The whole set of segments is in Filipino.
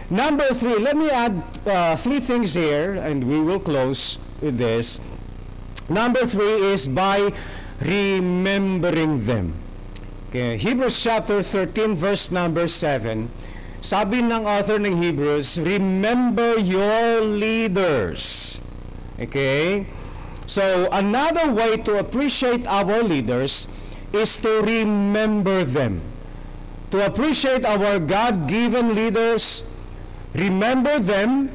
Number 3, let me add 3 things here, and we will close with this. Number 3 is by remembering them. Okay, Hebrews chapter 13, verse number 7. Sabi ng author ng Hebrews, remember your leaders. Okay? So, another way to appreciate our leaders is to remember them. To appreciate our God-given leaders, remember them,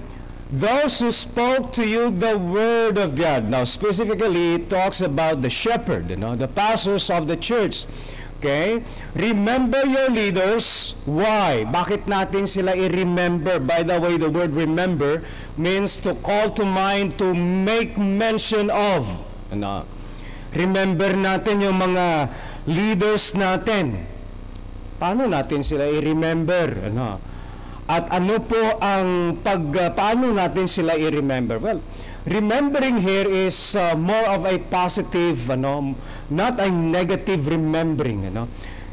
those who spoke to you the Word of God. Now, specifically, it talks about the shepherd, the pastors of the church. Okay? Remember your leaders. Why? Bakit natin sila i-remember? By the way, the word remember means to call to mind, to make mention of. Remember natin yung mga leaders natin. Paano natin sila i-remember? At ano po ang paano natin sila i-remember? Well, remembering here is more of a positive, not a negative remembering,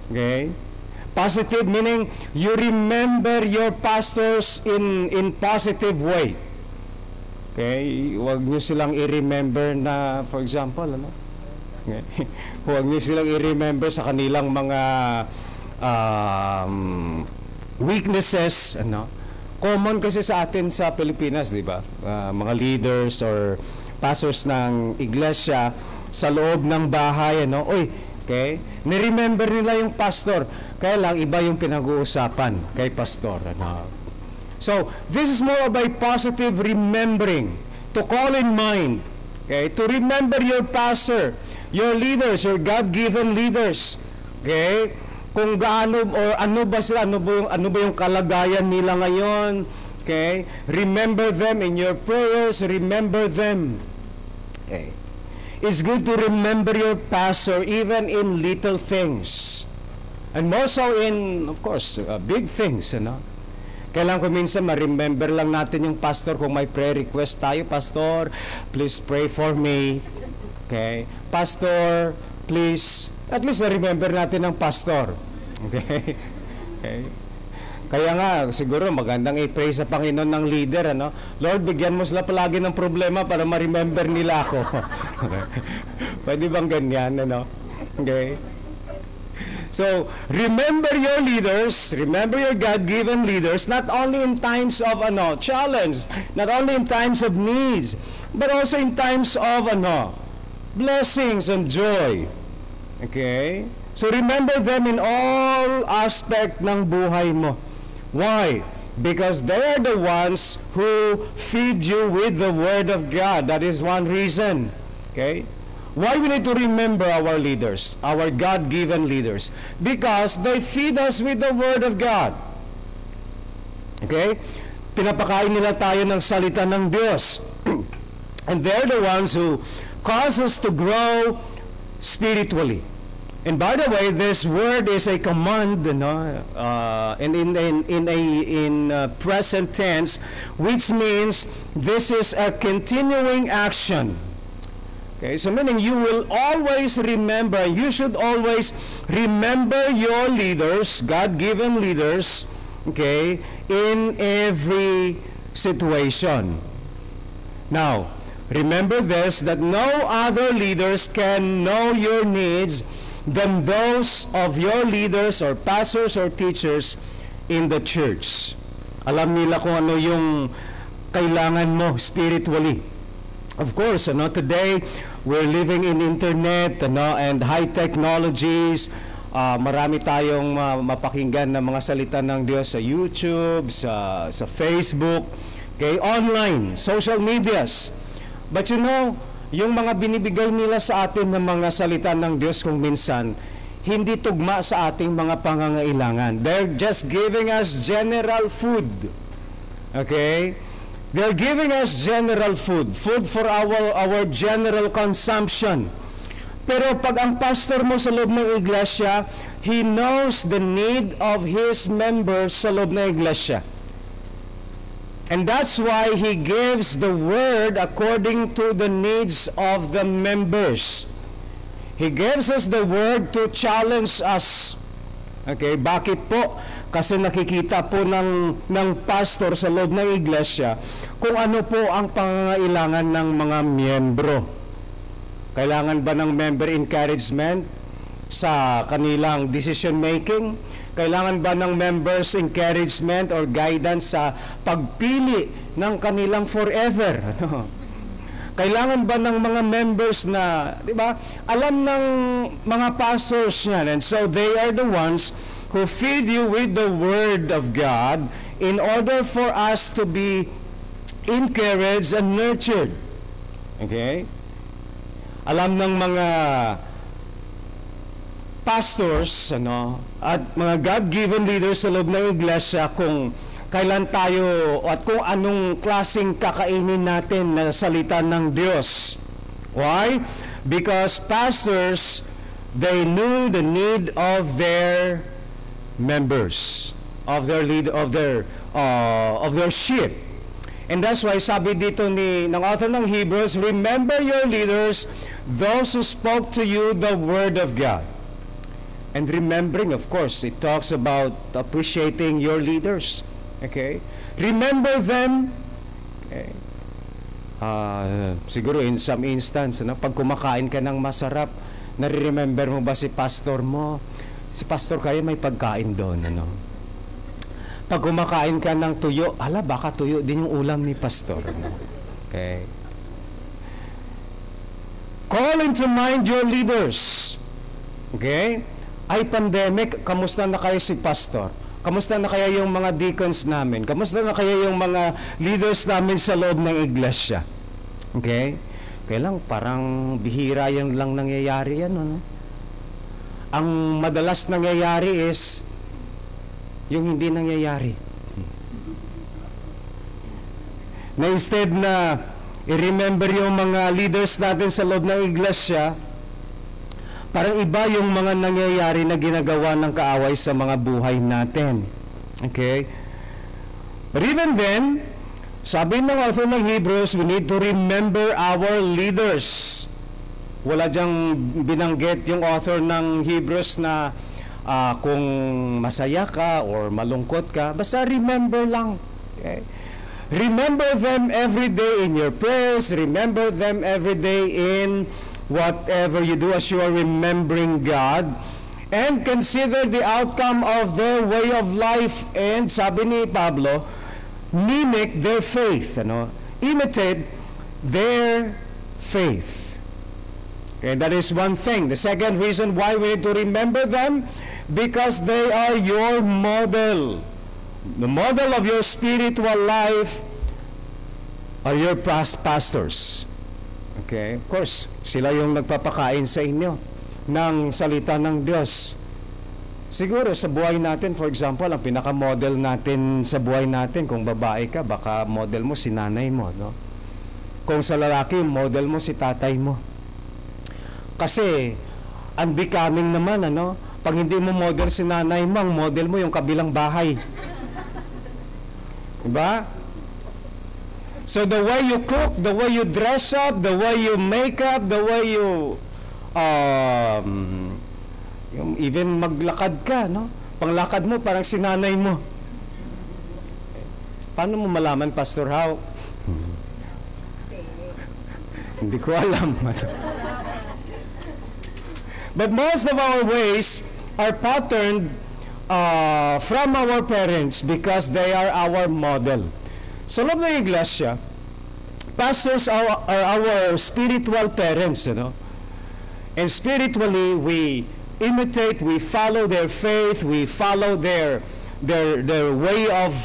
Okay? Positive meaning you remember your pastors in positive way. Okay? Huwag niyo silang i-remember na, for example, Okay? Huwag niyo silang i-remember sa kanilang mga weaknesses, Common kasi sa atin sa Pilipinas, di ba? Mga leaders or pastors ng iglesia sa loob ng bahay, okay? Ni-remember nila yung pastor, kaya lang iba yung pinag-uusapan kay pastor, So, this is more of a positive remembering, to call in mind, okay? To remember your pastor, your leaders, your God-given leaders, okay? Kung gaano or ano ba sila, ano ba yung kalagayan nila ngayon, okay? Remember them in your prayers, remember them. Okay. It's good to remember your pastor even in little things. And more so in, of course, big things, Kailangan ko minsan ma-remember lang natin yung pastor kung may prayer request tayo. Pastor, please pray for me. Okay? Pastor, please, at least na-remember natin ang pastor. Okay? Okay? Kaya nga, siguro magandang i-pray sa Panginoon ng leader, Lord, bigyan mo sila palagi ng problema para ma-remember nila ako. Pwede bang ganyan, Okay? So, remember your leaders, remember your God-given leaders, not only in times of challenge, not only in times of needs, but also in times of blessings and joy. Okay? So remember them in all aspect ng buhay mo. Why? Because they are the ones who feed you with the Word of God. That is one reason. Okay? Why we need to remember our leaders, our God-given leaders? Because they feed us with the Word of God. Okay? Pinapakain nila tayo ng salita ng Diyos. And they're the ones who cause us to grow spiritually. And by the way, this word is a command, in present tense, which means this is a continuing action. Okay, so meaning you will always remember, you should always remember your leaders, God-given leaders, okay, in every situation. Now, remember this, that no other leaders can know your needs than those of your leaders or pastors or teachers in the church. Alam nila kung ano yung kailangan mo spiritually. Of course, today we're living in internet, and high technologies. Marami tayong mapakinggan na mga salita ng Diyos sa YouTube, sa Facebook, okay, online, social medias. But yung mga binibigay nila sa atin ng mga salita ng Diyos kung minsan, hindi tugma sa ating mga pangangailangan. They're just giving us general food. Okay? They're giving us general food. Food for our general consumption. Pero pag ang pastor mo sa loob ng iglesia, he knows the need of his members sa loob ng iglesia. And that's why he gives the word according to the needs of the members. He gives us the word to challenge us. Okay, bakit po? Kasi nakikita po ng pastor sa loob ng iglesia kung ano po ang pangangailangan ng mga miyembro. Kailangan ba ng member encouragement sa kanilang decision making? Kailangan ba ng members encouragement or guidance sa pagpili ng kanilang forever? Kailangan ba ng mga members na, di ba, alam ng mga pastors yan, and so they are the ones who feed you with the Word of God in order for us to be encouraged and nurtured. Okay? Alam ng mga pastors at mga God-given leaders sa loob ng iglesia kung kailan tayo at kung anong klaseng kakainin natin na salita ng Diyos. Why? Because pastors, they knew the need of their members, of their sheep. And that's why sabi dito ng author ng Hebrews, remember your leaders, those who spoke to you the Word of God. And remembering, of course, it talks about appreciating your leaders. Okay? Remember them. Okay. Siguro in some instance, pag kumakain ka ng masarap, nare-remember mo ba si pastor mo? Si pastor kayo may pagkain doon, Pag kumakain ka ng tuyo, baka tuyo din yung ulam ni pastor. Okay? Call into mind your leaders. Okay? Ay pandemic, kamusta na kayo si pastor? Kamusta na kaya yung mga deacons namin? Kamusta na kaya yung mga leaders namin sa loob ng iglesia? Okay? Kaya lang, parang bihira yan lang nangyayari yan. Ang madalas nangyayari is yung hindi nangyayari. Na instead na i-remember yung mga leaders natin sa loob ng iglesia, parang iba yung mga nangyayari na ginagawa ng kaaway sa mga buhay natin. Okay? But even then, sabi ng author ng Hebrews, we need to remember our leaders. Wala diyang binanggit yung author ng Hebrews na kung masaya ka or malungkot ka, basta remember lang. Okay? Remember them every day in your prayers. Remember them every day in whatever you do as you are remembering God, and consider the outcome of their way of life, and sabi ni Pablo, mimic their faith, imitate their faith. Okay, that is one thing. The second reason why we need to remember them, because they are your model. The model of your spiritual life are your pastors. Okay? Of course, sila yung nagpapakain sa inyo ng salita ng Diyos. Siguro sa buhay natin, for example, ang pinaka-model natin sa buhay natin, kung babae ka, baka model mo si nanay mo, Kung sa lalaki, model mo si tatay mo. Kasi, unbecoming naman, pag hindi mo model si nanay mo, ang model mo yung kabilang bahay. Diba? So the way you cook, the way you dress up, the way you make up, the way you even maglakad ka, Panglakad mo parang sinanay mo. Paano mo malaman, Pastor How? Hindi ko alam. But most of our ways are patterned from our parents because they are our model. Sa loob ng iglesia, pastors are our spiritual parents, And spiritually, we imitate, we follow their faith, we follow their way of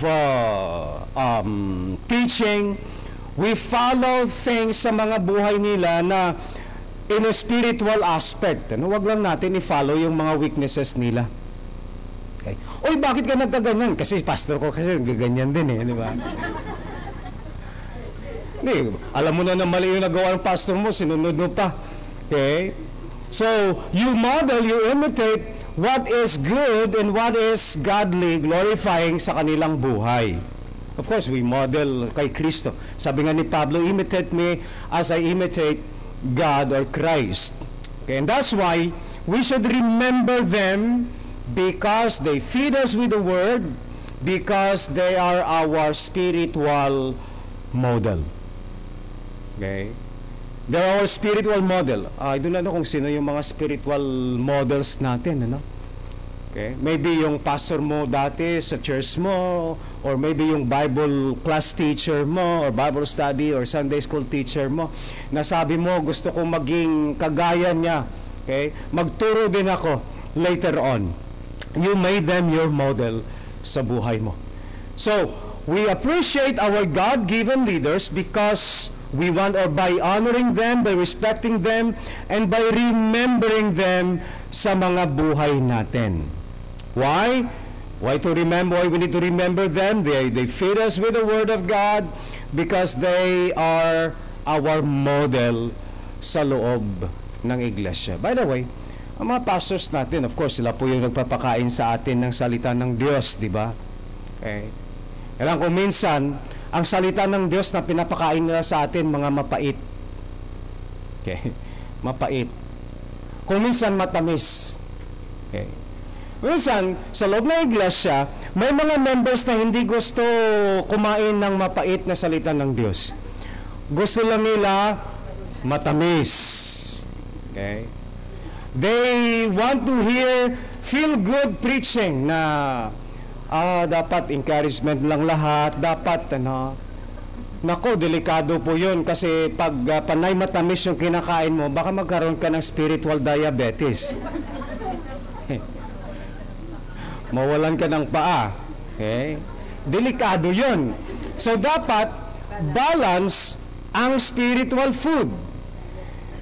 teaching. We follow things sa mga buhay nila na in a spiritual aspect. Huwag lang natin i-follow yung mga weaknesses nila. Okay. Oy, bakit ka nagkaganyan? Kasi pastor ko kasi gaganyan din di ba? Alam mo na mali yung nagawa ng pastor mo, sinunod mo pa. Okay? So, you model, you imitate what is good and what is godly, glorifying sa kanilang buhay. Of course, we model kay Kristo. Sabi nga ni Pablo, imitate me as I imitate God or Christ. Okay? And that's why we should remember them because they feed us with the Word, because they are our spiritual model. Okay? They're our spiritual model. I don't know kung sino yung mga spiritual models natin, ano? Okay? Maybe yung pastor mo dati sa church mo, or maybe yung Bible class teacher mo, or Bible study, or Sunday school teacher mo, na sabi mo, gusto kong maging kagaya niya. Okay? Magturo din ako later on. You made them your model sa buhay mo. So, we appreciate our God-given leaders because we want, or by honoring them, by respecting them, and by remembering them sa mga buhay natin. Why? Why to remember? Why we need to remember them? They feed us with the Word of God because they are our model sa loob ng iglesia. By the way, ang mga pastors natin, of course, sila po yung nagpapakain sa atin ng salita ng Diyos, di ba? Okay. Kailangan kung minsan, ang salita ng Diyos na pinapakain nila sa atin, mga mapait. Okay. Mapait. Kung minsan, matamis. Okay. Minsan, sa loob ng iglesia, may mga members na hindi gusto kumain ng mapait na salita ng Diyos. Gusto lang nila matamis. Okay? They want to hear feel-good preaching na dapat encouragement lang lahat, dapat nako, delikado po yun kasi pag panay matamis yung kinakain mo, baka magkaroon ka ng spiritual diabetes. Mawalan ka ng paa. Okay? Delikado yun. So, dapat balance ang spiritual food.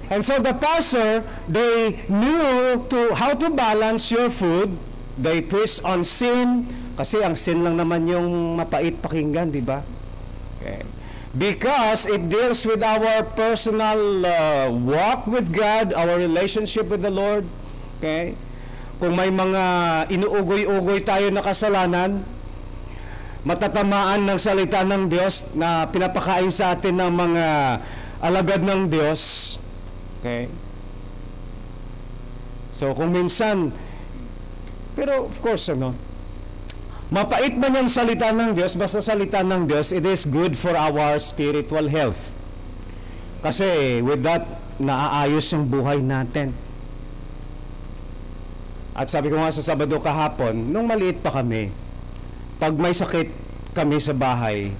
And so, the pastor, they knew how to balance your food. They preached on sin. Kasi ang sin lang naman yung mapait pakinggan, di ba? Okay. Because it deals with our personal walk with God, our relationship with the Lord. Okay? Kung may mga inuugoy-ugoy tayo na kasalanan, matatamaan ng salita ng Diyos na pinapakain sa atin ng mga alagad ng Diyos. Okay? So, kung minsan, pero of course, mapait man yung salita ng Diyos, basta salita ng Diyos, it is good for our spiritual health. Kasi with that, naaayos yung buhay natin. At sabi ko nga sa Sabado kahapon, nung maliit pa kami, pag may sakit kami sa bahay,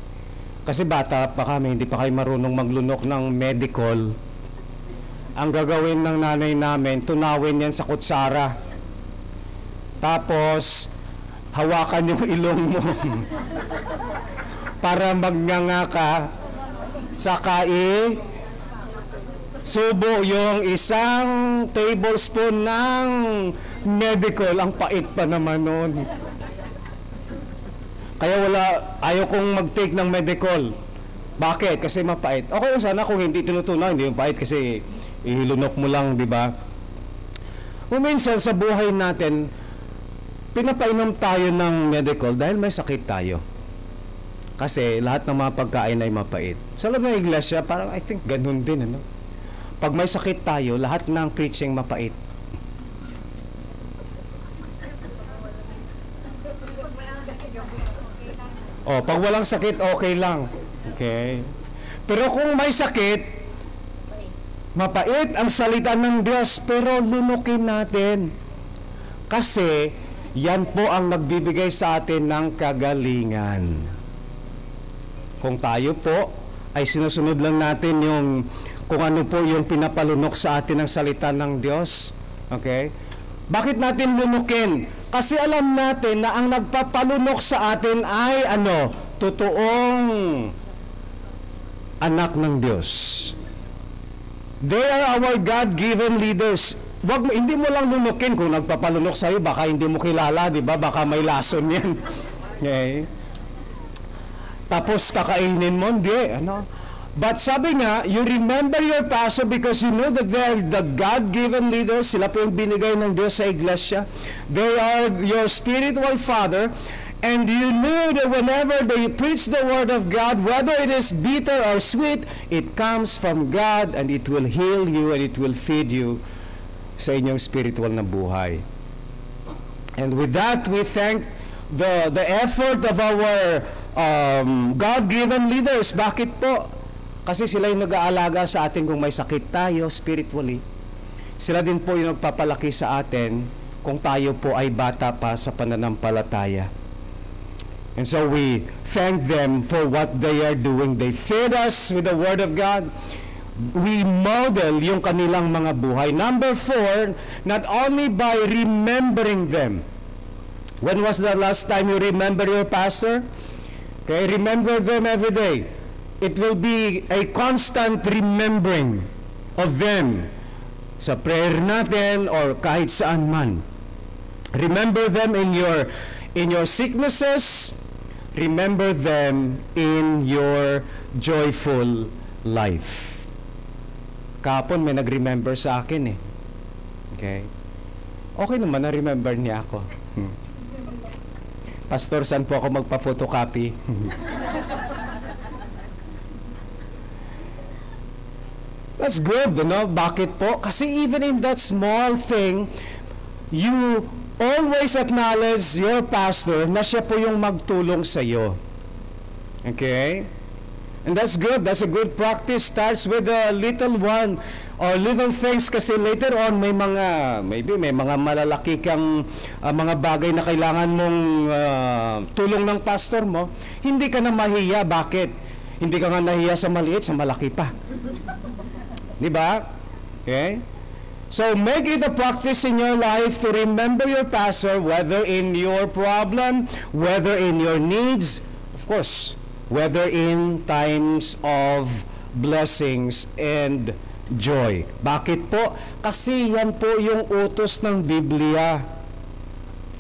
kasi bata pa kami, hindi pa kayo marunong maglunok ng medical, ang gagawin ng nanay namin, tunawin yan sa kutsara. Tapos, hawakan yung ilong mo para magnganga ka, saka subo yung isang tablespoon ng medical. Ang pait pa naman nun. Kaya ayaw kong mag-take ng medical. Bakit? Kasi mapait. Okay lang sana kung hindi tinutunaw, hindi yung pait kasi ihilunok mo lang, di ba? Kung minsan sa buhay natin, pinapainom tayo ng medical dahil may sakit tayo. Kasi lahat ng mga pagkain ay mapait. Sa loob ng iglesia, parang I think ganun din, Pag may sakit tayo, lahat ng preaching mapait. Pag walang sakit, okay lang. Okay. Pero kung may sakit, mapait ang salita ng Diyos, pero lunukin natin. Kasi, yan po ang nagbibigay sa atin ng kagalingan. Kung tayo po ay sinusunod lang natin kung ano po yung pinapalunok sa atin ng salita ng Diyos. Okay? Bakit natin lunukin? Kasi alam natin na ang nagpapalunok sa atin ay totoong anak ng Diyos. They are our God-given leaders. Hindi mo lang lunukin kung nagpapalunok sa'yo, baka hindi mo kilala, di ba? Baka may lason yan. Okay? Tapos kakainin mo, hindi. But sabi nga, you remember your pastor because you know that they are the God-given leaders. Sila po yung binigay ng Diyos sa iglesia. They are your spiritual father. And you know that whenever they preach the word of God, whether it is bitter or sweet, it comes from God and it will heal you and it will feed you sa inyong spiritual na buhay. And with that, we thank the effort of our God-given leaders. Bakit po? Kasi sila yung nag-aalaga sa atin kung may sakit tayo spiritually. Sila din po yung nagpapalaki sa atin kung tayo po ay bata pa sa pananampalataya. And so we thank them for what they are doing. They feed us with the Word of God. We model yung kanilang mga buhay. Number 4, not only by remembering them. When was the last time you remember your pastor? Okay, remember them every day. It will be a constant remembering of them sa prayer natin or kahit saan man. Remember them in your sicknesses. Remember them in your joyful life. Kahapon may nag-remember sa akin eh. Okay? Okay naman, na-remember niya ako. Pastor, saan po ako magpa-photocopy? That's good, no? Bakit po? Kasi even in that small thing, you always acknowledge your pastor na siya po yung magtulong sa iyo. Okay? And that's good. That's a good practice. Starts with a little one or little things kasi later on may mga malalaki kang mga bagay na kailangan mong tulong ng pastor mo. Hindi ka na mahiya. Bakit? Hindi ka nga nahiya sa maliit, sa malaki pa. Di ba? Okay? So make it a practice in your life to remember your pastor, whether in your problem, whether in your needs, of course, whether in times of blessings and joy. Bakit po? Kasi yan po yung utos ng Biblia.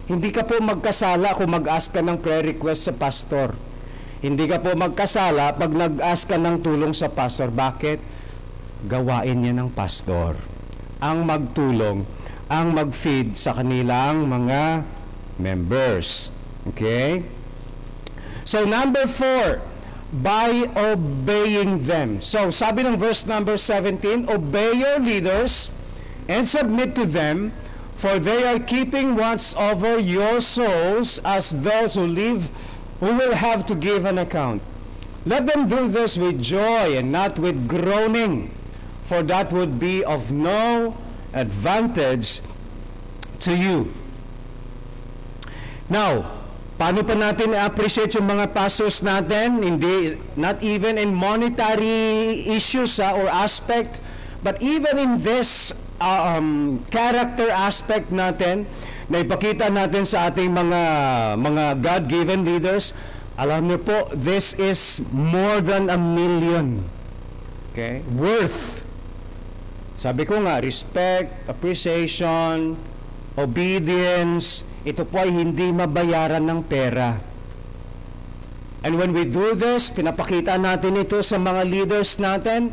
Hindi ka po magkasala kung mag-ask ka ng prayer request sa pastor. Hindi ka po magkasala pag nag-ask ka ng tulong sa pastor. Bakit? Gawain niya ng pastor ang magtulong, ang mag-feed sa kanilang mga members. Okay? So number 4, by obeying them. So sabi ng verse number 17, obey your leaders and submit to them, for they are keeping watch over your souls as those who will have to give an account. Let them do this with joy and not with groaning, for that would be of no advantage to you. Now, paano pa natin i-appreciate yung mga pastors natin? Not even in monetary issues or aspect, but even in this character aspect natin, na ipakita natin sa ating mga God-given leaders. Alam niyo po, this is more than 1 million. Okay? Worth. Sabi ko nga, respect, appreciation, obedience, ito po ay hindi mabayaran ng pera. And when we do this, pinapakita natin ito sa mga leaders natin,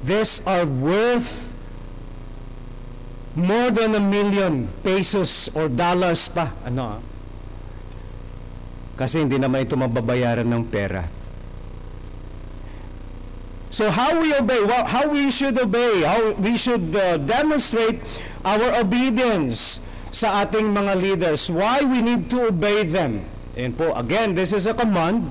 these are worth more than 1 million pesos or dollars pa. Kasi hindi naman ito mababayaran ng pera. So how we obey, how we should obey, how we should demonstrate our obedience sa ating mga leaders. Why we need to obey them. And po, again, this is a command.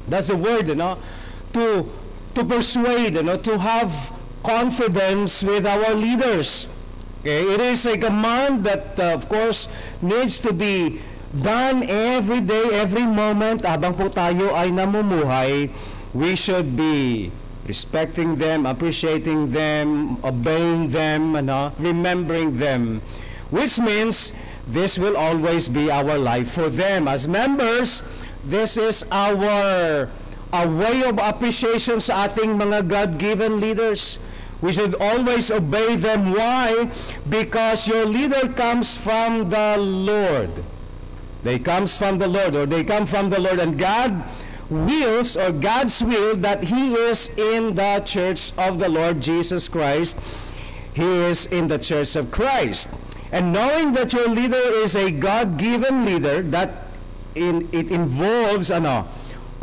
That's the word, to persuade, to have confidence with our leaders. Okay, it is a command that, of course, needs to be done every day, every moment. Habang po tayo ay namumuhay, we should be respecting them, appreciating them, obeying them, remembering them. Which means, this will always be our life for them. As members, this is our way of appreciation sa ating mga God-given leaders. We should always obey them. Why? Because your leader comes from the Lord. They comes from the Lord, or they come from the Lord, and God wills, or God's will, that He is in the church of the Lord Jesus Christ. He is in the church of Christ. And knowing that your leader is a God-given leader, that it involves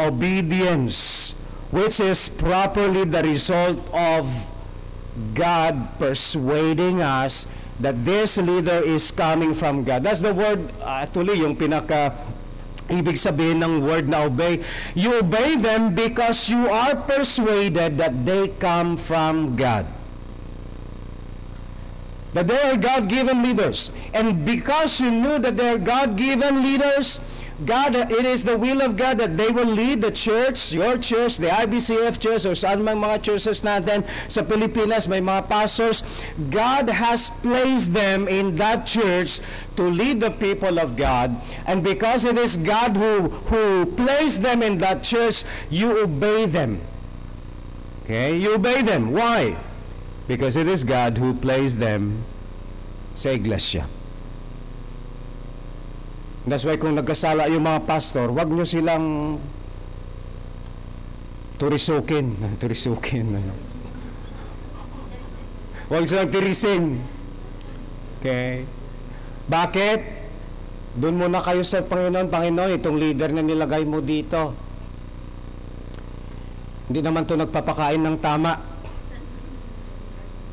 obedience, which is properly the result of God persuading us that this leader is coming from God. That's the word, actually, yung ibig sabihin ng word na obey. You obey them because you are persuaded that they come from God. That they are God-given leaders. And because you knew that they are God-given leaders, it is the will of God that they will lead the church, your church, the IBCF church, or saan mang mga churches natin sa Pilipinas, may mga pastors. God has placed them in that church to lead the people of God. And because it is God who placed them in that church, you obey them. Okay? You obey them. Why? Because it is God who placed them sa iglesia. That's why kung nagkasala yung mga pastor, wag nyo silang turisukin. Wag silang tirisin. Okay? Bakit? Doon muna kayo sa Panginoon. Panginoon, itong leader na nilagay mo dito. Hindi naman to nagpapakain ng tama.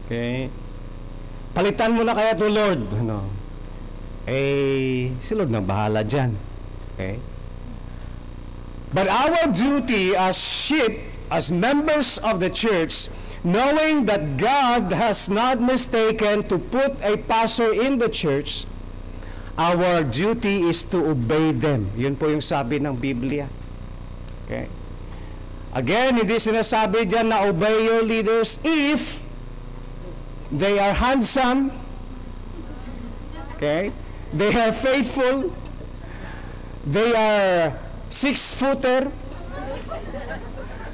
Okay? Palitan mo na kaya to, Lord. Si Lord na bahala dyan. Okay? But our duty as sheep, as members of the church, knowing that God has not mistaken to put a pastor in the church, our duty is to obey them. Yun po yung sabi ng Biblia. Okay? Again, hindi sinasabi dyan na obey your leaders if they are handsome, okay? They are faithful. They are 6-footer.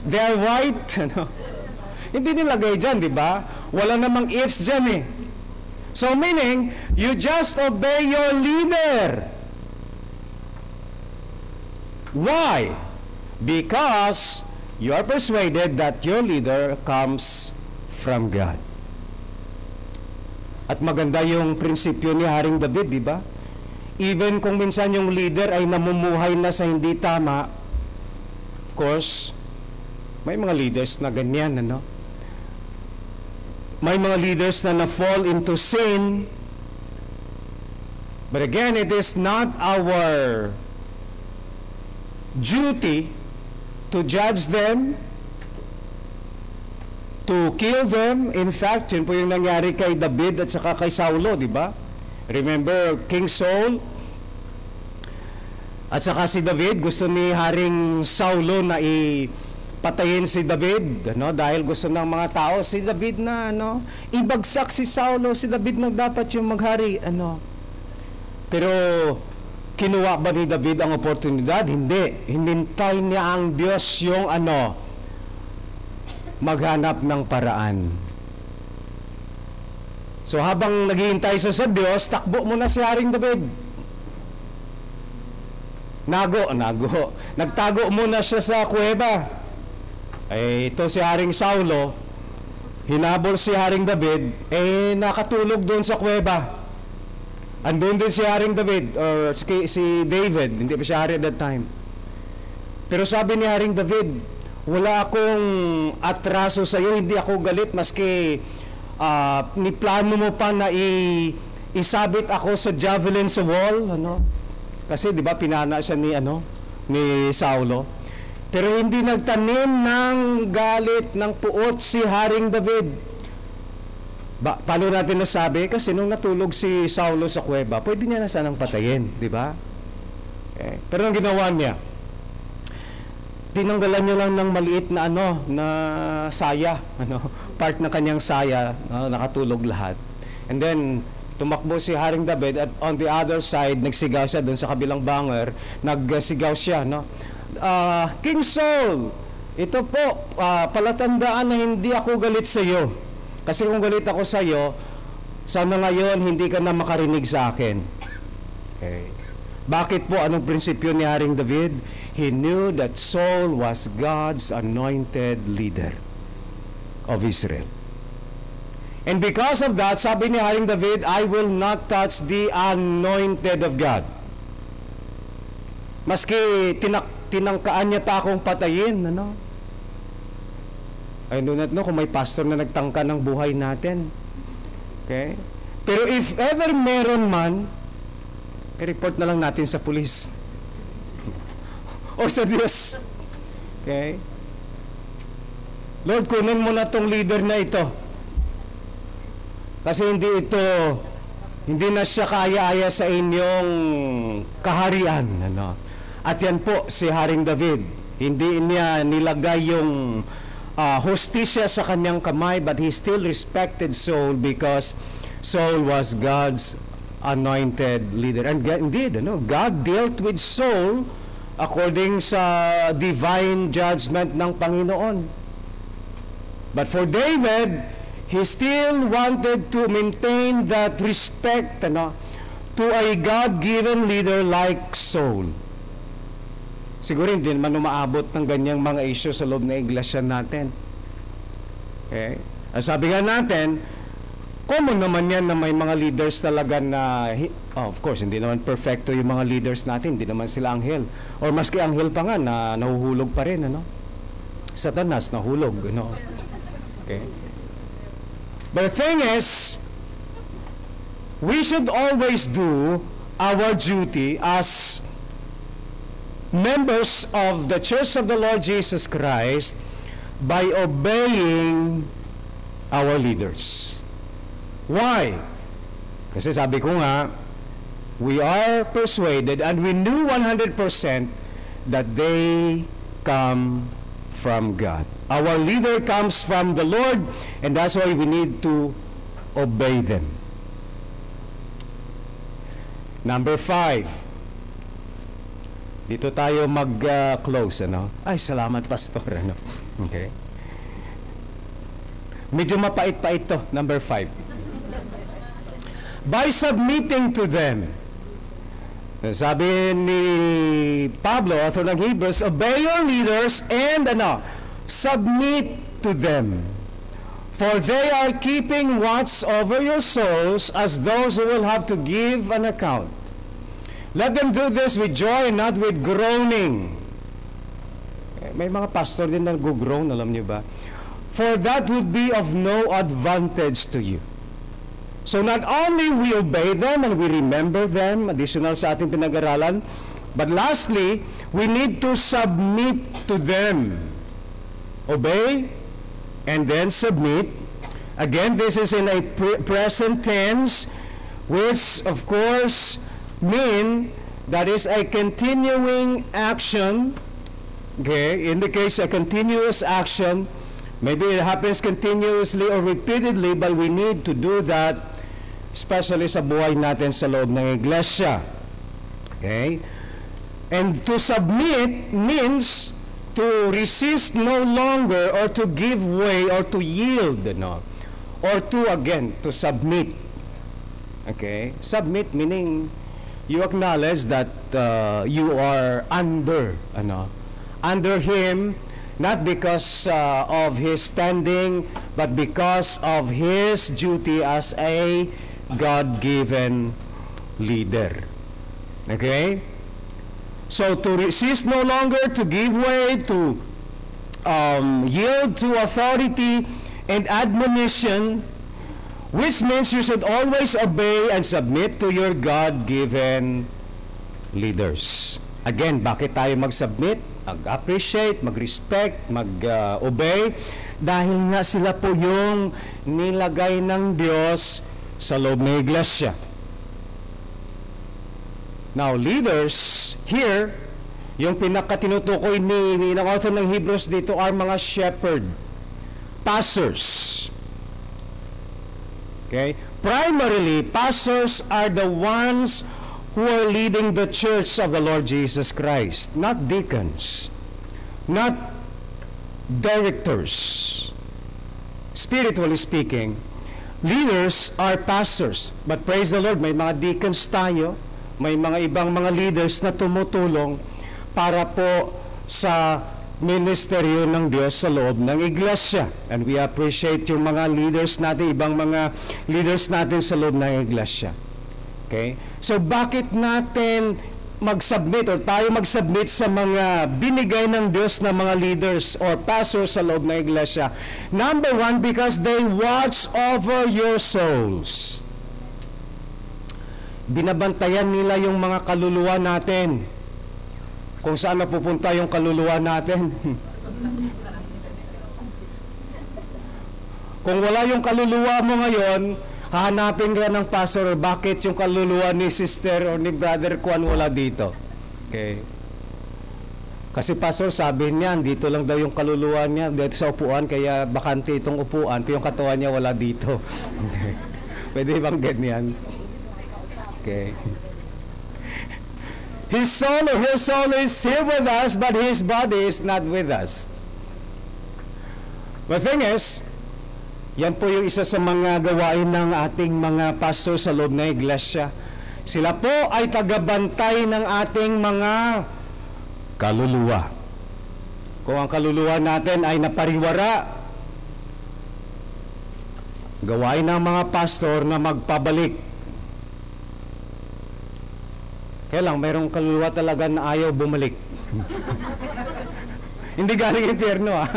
They are white. Hindi nilagay dyan, di ba? Wala namang ifs dyan eh. So meaning, you just obey your leader. Why? Because you are persuaded that your leader comes from God. At maganda yung prinsipyo ni Haring David, di ba? Even kung minsan yung leader ay namumuhay na sa hindi tama, of course, may mga leaders na ganyan, ano? May mga leaders na na-fall into sin. But again, it is not our duty to judge them, to kill them. In fact, yun po yung nangyari kay David at saka kay Saulo, di ba? Remember, King Saul at saka si David, gusto ni Haring Saulo na patayin si David, ano, dahil gusto ng mga tao si David na ibagsak si Saulo, si David na dapat yung maghari, Pero kinuha ba ni David ang oportunidad? Hindi. Hinintay niya ang Diyos yung maghanap ng paraan. So habang naghihintay sa Diyos, takbo muna si Haring David. Nago. Nagtago muna siya sa kuweba. Ito si Haring Saulo, hinabol si Haring David, nakatulog doon sa kuweba. Andun din si Haring David, or si David, hindi pa siya hari at that time. Pero sabi ni Haring David, wala akong atraso sa iyo, hindi ako galit, maski niplano mo pa na isabit ako sa javelin sa wall, Kasi 'di ba pinana siya ni Saulo. Pero hindi nagtanim ng galit ng puot si Haring David. Paano natin nasabi? Kasi nung natulog si Saulo sa kuweba, pwede niya na sanang patayin, 'di ba? Okay. Pero ang ginawa niya, tinanggalan niya lang ng maliit na na saya, part ng kanyang saya, nakatulog lahat. And then tumakbo si Haring David at on the other side nagsigaw siya doon sa kabilang banger, nagsigaw siya, King Saul, ito po palatandaan na hindi ako galit sa iyo. Kasi kung galit ako sa iyo, sana ngayon hindi ka na makarinig sa akin. Okay. Bakit po? Anong prinsipyo ni Haring David? He knew that Saul was God's anointed leader of Israel. And because of that, sabi ni Haring David, I will not touch the anointed of God. Maski tinangkaan niya pa akong patayin, I do not know kung may pastor na nagtangka ng buhay natin. Okay? Pero if ever meron man, i-report na lang natin sa pulis. O sa Diyos. Okay? Lord, kunin mo na tong leader na ito. Kasi hindi na siya kaaya-aya sa inyong kaharian. Ano? At yan po, si Haring David, hindi niya nilagay yung hostisya sa kanyang kamay, but he still respected Saul because Saul was God's anointed leader. And indeed, God dealt with Saul according sa divine judgment ng Panginoon. But for David, he still wanted to maintain that respect to a God-given leader like Saul. Siguro hindi naman umaabot ng ganyang mga issue sa loob ng iglesia natin. Okay? Sabi nga natin, common naman yan na may mga leaders talaga na, of course, hindi naman perfecto yung mga leaders natin, hindi naman sila anghel. Or maski anghel pa nga, na nahuhulog pa rin, Satanas, nahulog, Okay? But the thing is, we should always do our duty as members of the Church of the Lord Jesus Christ by obeying our leaders. Why? Kasi sabi ko nga, we are persuaded and we knew 100% that they come from God. Our leader comes from the Lord, and that's why we need to obey them. Number 5. Dito tayo mag-close, Ay, salamat, Pastor, Okay. Medyo mapait-pait to, number 5. By submitting to them. Sabi ni Pablo, author ng Hebrews, obey your leaders and submit to them. For they are keeping watch over your souls as those who will have to give an account. Let them do this with joy and not with groaning. May mga pastor din na nag-groan, alam niyo ba? For that would be of no advantage to you. So not only we obey them and we remember them, additional sa ating pinag-aralan, but lastly, we need to submit to them. Obey and then submit. Again, this is in a present tense, which of course mean that is a continuing action. Okay, indicates a continuous action. Maybe it happens continuously or repeatedly, but we need to do that, especially sa buhay natin sa loob ng iglesia. Okay? And to submit means to resist no longer or to give way or to yield, or to submit. Okay? Submit meaning you acknowledge that you are under him, not because of his standing, but because of his duty as a God-given leader. Okay? So to resist no longer, to give way, to yield to authority and admonition, which means you should always obey and submit to your God-given leaders. Again, bakit tayo mag-submit, mag-appreciate, mag-respect, mag-obey? Dahil nga sila po yung nilagay ng Diyos sa loob ng iglesia. Now, leaders, here, yung pinakatinutukoy ng author ng Hebrews dito are mga shepherd, pastors. Okay? Primarily, pastors are the ones who are leading the church of the Lord Jesus Christ, not deacons, not directors. Spiritually speaking, leaders are pastors. But praise the Lord, may mga deacons tayo, may mga ibang mga leaders na tumutulong para po sa ministeryo ng Diyos sa loob ng iglesia. And we appreciate yung mga leaders natin, ibang mga leaders natin sa loob ng iglesia. Okay? So bakit natin mag-submit or tayo mag-submit sa mga binigay ng Diyos na mga leaders or pastors sa loob ng iglesia? Number 1, because they watch over your souls. binabantayan nila yung mga kaluluwa natin. Kung saan napupunta yung kaluluwa natin. Kung wala yung kaluluwa mo ngayon, hahanapin ka ng pastor, bakit yung kaluluwa ni sister o ni brother Juan wala dito? Okay. Kasi pastor, sabi niya, dito lang daw yung kaluluwa niya, dito sa upuan, kaya bakante itong upuan, pero yung katawan niya wala dito. Okay. Pwede bang ganyan? Okay. His soul or her soul is here with us, but his body is not with us. The thing is, yan po yung isa sa mga gawain ng ating mga pastor sa loob ng iglesia. Sila po ay tagabantay ng ating mga kaluluwa. Kung ang kaluluwa natin ay napariwara, gawain ng mga pastor na magpabalik. Kaya lang, mayroong kaluluwa talaga na ayaw bumalik. Hindi galing impyerno, ah.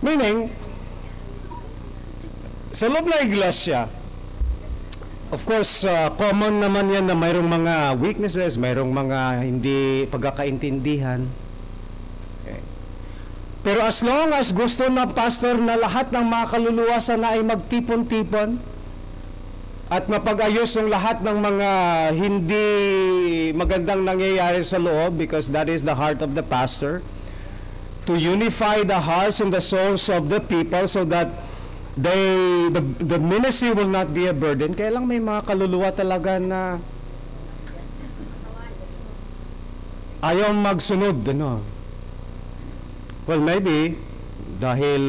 Meaning, sa loob ng iglesia, of course, common naman yan na mayroong mga weaknesses, mayroong mga hindi pagkakaintindihan. Okay. Pero as long as gusto ng pastor na lahat ng mga kaluluwa sana ay magtipon-tipon at mapag-ayos ng lahat ng mga hindi magandang nangyayari sa loob, because that is the heart of the pastor, to unify the hearts and the souls of the people so that the ministry will not be a burden. Kaya lang may mga kaluluwa talaga na ayaw magsunod, ano. Well, maybe dahil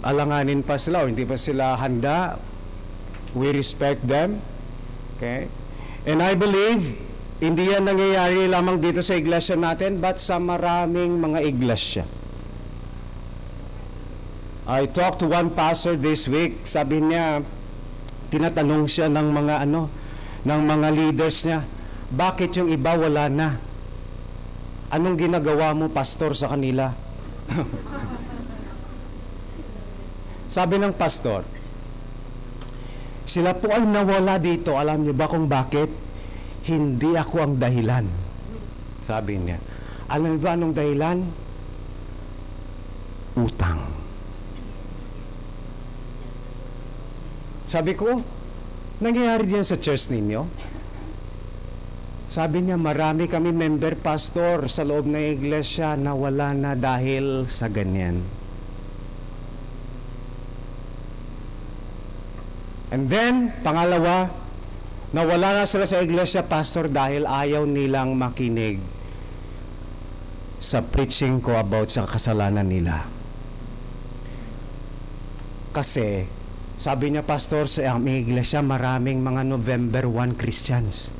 alanganin pa sila o hindi pa sila handa, we respect them. Okay? And I believe hindi yan nangyayari lamang dito sa iglesia natin, but sa maraming mga iglesia. I talked to one pastor this week. Sabi niya, tinatanong siya ng mga ng mga leaders niya, bakit yung iba wala na? Anong ginagawa mo, pastor, sa kanila? Sabi ng pastor, sila po ay nawala dito. Alam niyo ba kung bakit? Hindi ako ang dahilan. Sabi niya. Alam niyo ba anong dahilan? Utang. Sabi ko, nangyayari diyan sa church ninyo? Sabi niya, marami kami member pastor sa loob ng iglesia na wala na dahil sa ganyan. And then, pangalawa, nawala na sila sa iglesia pastor dahil ayaw nilang makinig sa preaching ko about sa kasalanan nila. Kasi, sabi niya, pastor, sa aming iglesia, maraming mga November 1 Christians.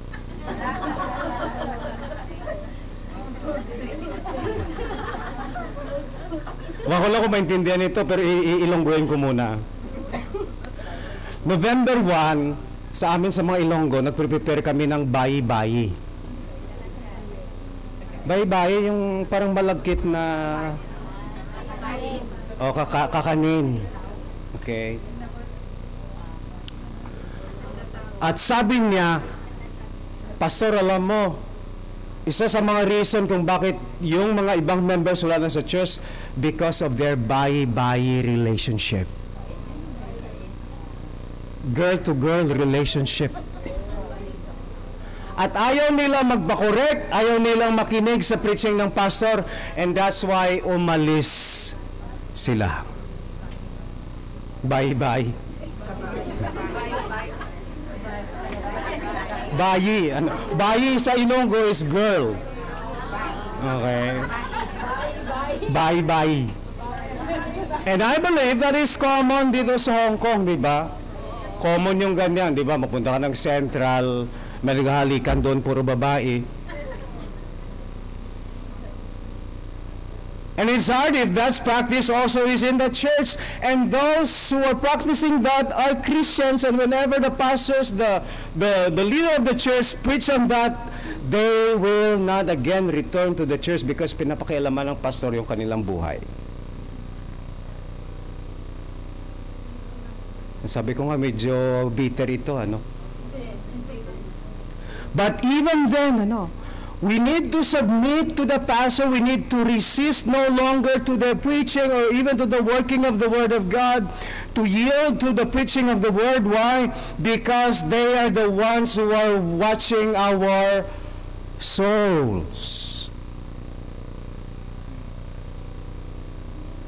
Wala ko maintindihan ito, pero ilonggoin ko muna. November 1, sa amin sa mga Ilonggo, nagprepare kami ng bayi-bayi. Bayi-bayi, yung parang malagkit na kakanin. Okay. At sabi niya, pastor, alam mo, isa sa mga reason kung bakit yung mga ibang members wala na sa church, because of their bayi-bayi relationship. Girl-to-girl relationship. At ayaw nila magpa-correct, ayaw nilang makinig sa preaching ng pastor, and that's why umalis sila. Bye-bye. Bayi. Bayi sa Ilonggo is girl. Okay. Bye-bye. And I believe that is common dito sa Hong Kong, di ba? Common yung ganyan, di ba? Mapunta ka ng Central, may naghahalikan doon, puro babae. And it's hard if that practice also is in the church. And those who are practicing that are Christians. And whenever the pastors, the leader of the church preach on that, they will not again return to the church because pinapakialaman ng pastor yung kanilang buhay. Sabi ko nga, medyo bitter ito, ano? But even then, ano, we need to submit to the pastor. We need to resist no longer to the preaching or even to the working of the Word of God, to yield to the preaching of the Word. Why? Because they are the ones who are watching our souls.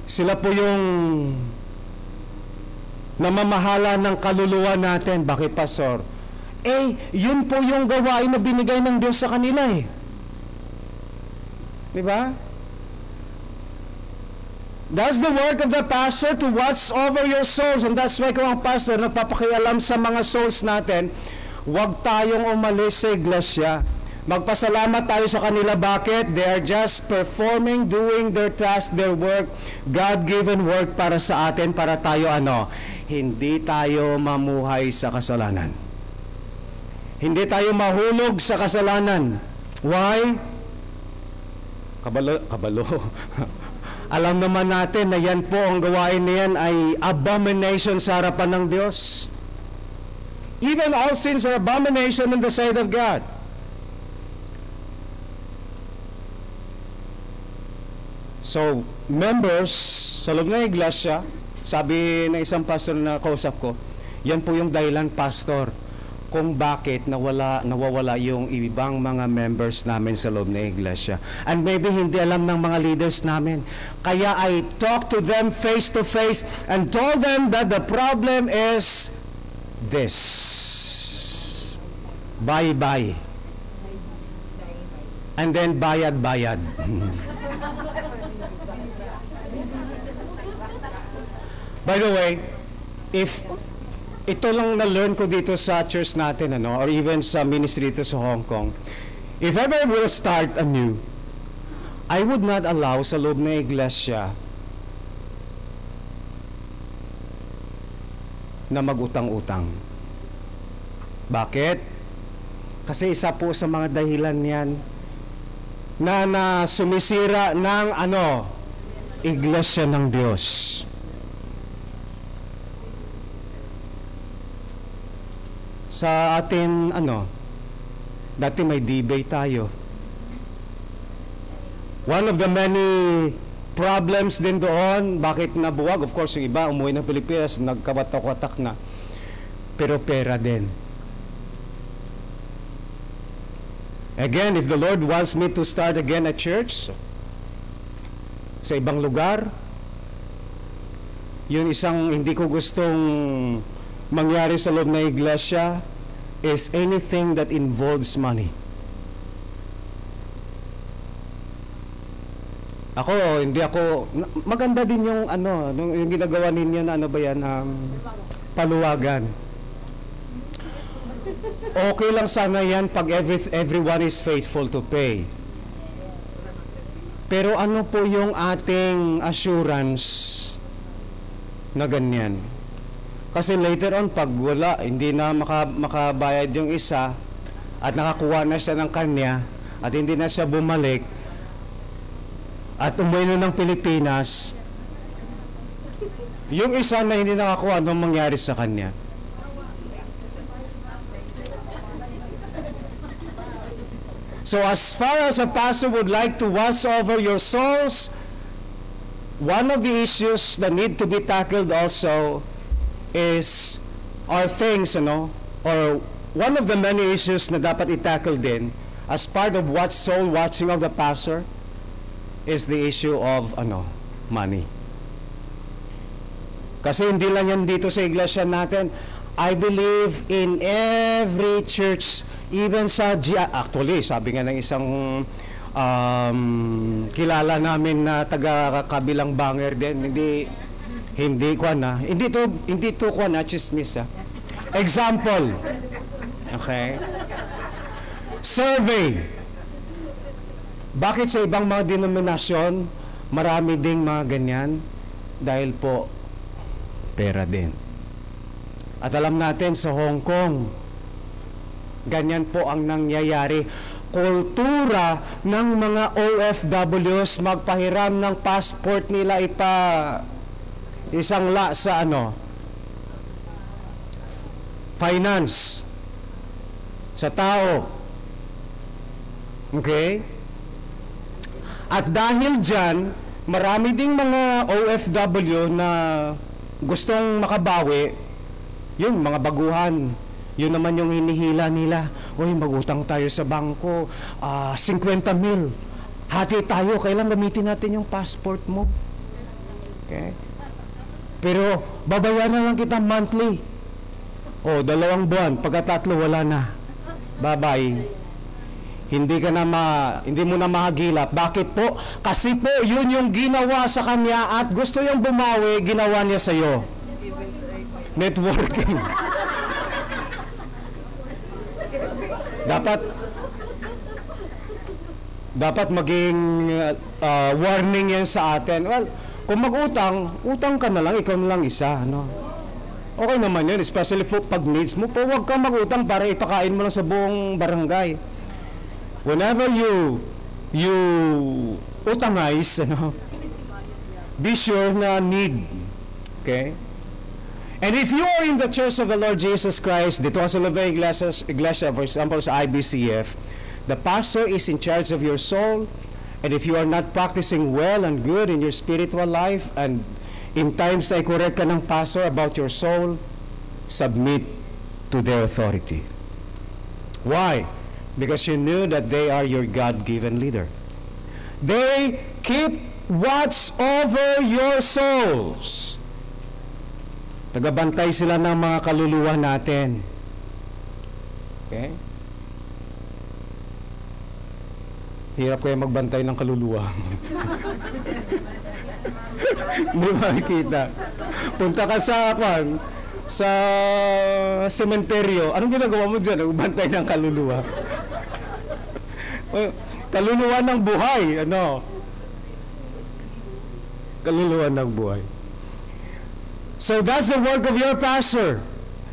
Sila po yung namamahala ng kaluluwa natin. Bakit, Pastor? Yun po yung gawain na binigay ng Diyos sa kanila eh. Diba? That's the work of the pastor, to watch over your souls. And that's why kung ang pastor nagpapakialam sa mga souls natin, huwag tayong umalis sa iglesia. Magpasalamat tayo sa kanila. Bakit? They are just performing, doing their task, their work, God-given work para sa atin, para tayo hindi tayo mamuhay sa kasalanan. Hindi tayo mahulog sa kasalanan. Why? Kabalo. Alam naman natin na yan po, ang gawain na yan ay abomination sa harapan ng Diyos. Even all sins are abomination in the sight of God. So, members sa loob ng iglesia, sabi ng isang pastor na kausap ko, yan po yung dahilan, pastor, kung bakit nawawala yung ibang mga members namin sa loob ng iglesia. And maybe hindi alam ng mga leaders namin. Kaya I talk to them face to face and told them that the problem is this. Bye-bye. And then bayad-bayad. By the way, if ito lang na-learn ko dito sa church natin, or even sa ministry dito sa Hong Kong, if ever will start anew, I would not allow sa loob ng iglesia na mag-utang-utang. Bakit? Kasi isa po sa mga dahilan yan na sumisira ng iglesia ng Diyos. Sa atin, dati may debate tayo. One of the many problems din doon, bakit nabuwag? Of course, yung iba, umuwi ng Pilipinas, nagkawatak-watak na. Pero pera din. Again, if the Lord wants me to start again a church, sa ibang lugar, yun isang hindi ko gustong mangyari sa loob ng iglesia is anything that involves money. Maganda din yung yung ginagawa ninyo na paluwagan. Okay lang sana yan pag everyone is faithful to pay. Pero ano po yung ating assurance na ganyan? Kasi later on, pag wala, hindi na makabayad yung isa at nakakuha na siya ng kanya at hindi na siya bumalik at umuwi na ng Pilipinas, yung isa na hindi nakakuha, anong mangyari sa kanya? So as far as a pastor would like to watch over your souls, one of the issues that need to be tackled also is things, or one of the many issues na dapat i-tackle din as part of soul watching of the pastor is the issue of money. Kasi hindi lang yan dito sa iglesia natin. I believe in every church, even sa actually, sabi nga ng isang kilala namin na taga-kabilang banger din, hindi to chismis. Example. Okay? Survey. Bakit sa ibang mga denominasyon marami ding mga ganyan? Dahil po pera din. At alam natin sa Hong Kong, ganyan po ang nangyayari. Kultura ng mga OFWs magpahiram ng passport nila isang sa finance, sa tao. Okay? At dahil dyan, marami ding mga OFW na gustong makabawi, yun, mga baguhan. Yun naman yung hinihila nila. Uy, magutang tayo sa bangko, 50 mil. Hati tayo, kailan gamitin natin yung passport mo? Okay? Pero, babayaran lang kita monthly. O, 2 buwan, pagkatatlo, wala na. Bye-bye. Hindi mo na mahagilap. Bakit po? Kasi po, yun yung ginawa sa kanya at gusto yung bumawi, ginawa niya sa'yo. Networking. Dapat maging warning yan sa atin. Well, kung mag-utang, utang ka na lang, ikaw na lang isa. No? Okay naman yun, especially pag needs mo. Pero huwag kang mag-utang para ipakain mo lang sa buong barangay. Whenever you utangize, be sure na need. Okay? And if you are in the Church of the Lord Jesus Christ, dito sa Lubay Iglesia, for example, sa IBCF, the pastor is in charge of your soul, and if you are not practicing well and good in your spiritual life, and in times na i-correct ka ng pastor about your soul, submit to their authority. Why? Because you knew that they are your God-given leader. They keep watch over your souls. Tagabantay sila ng mga kaluluwa natin. Okay? Hirap kaya magbantay ng kaluluwa. Hindi makikita. Punta ka sa sementeryo. Anong ginagawa mo dyan? Magbantay ng kaluluwa. Kaluluwa ng buhay. Kaluluwa ng buhay. So that's the work of your pastor.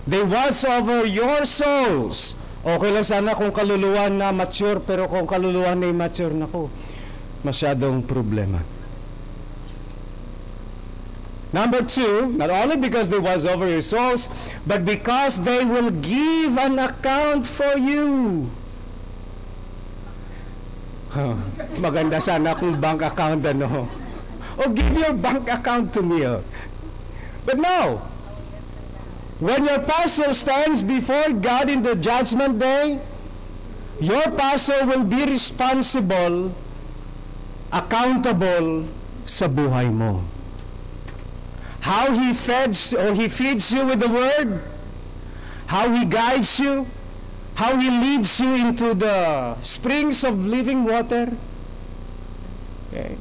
They watch over your souls. Okay lang sana kung kaluluwa na mature, pero kung kaluluwa na immature, naku, masyadong problema. Number 2, not only because they watch over your souls, but because they will give an account for you. Maganda sana kung bank account, give your bank account to me. But no, when your pastor stands before God in the judgment day, your pastor will be responsible, accountable sa buhay mo. How he feeds you with the word, how he guides you, how he leads you into the springs of living water. Okay.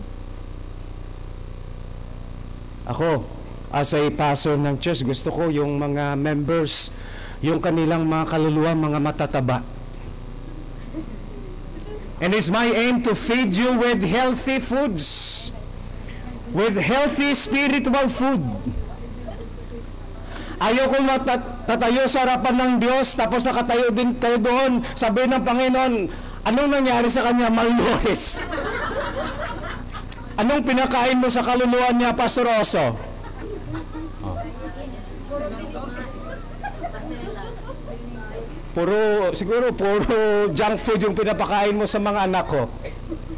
Ako, as a pastor ng church, gusto ko yung mga members, yung kanilang mga kaluluwa, mga matataba. And it's my aim to feed you with healthy foods, with healthy spiritual food. Ayaw kong tatayo sa harapan ng Diyos, tapos nakatayo din kayo doon, sabihin ng Panginoon, anong nangyari sa kanya? Malnourished. Anong pinakain mo sa kaluluwa niya, Pastor Oso? Siguro puro junk food yung pinapakain mo sa mga anak ko.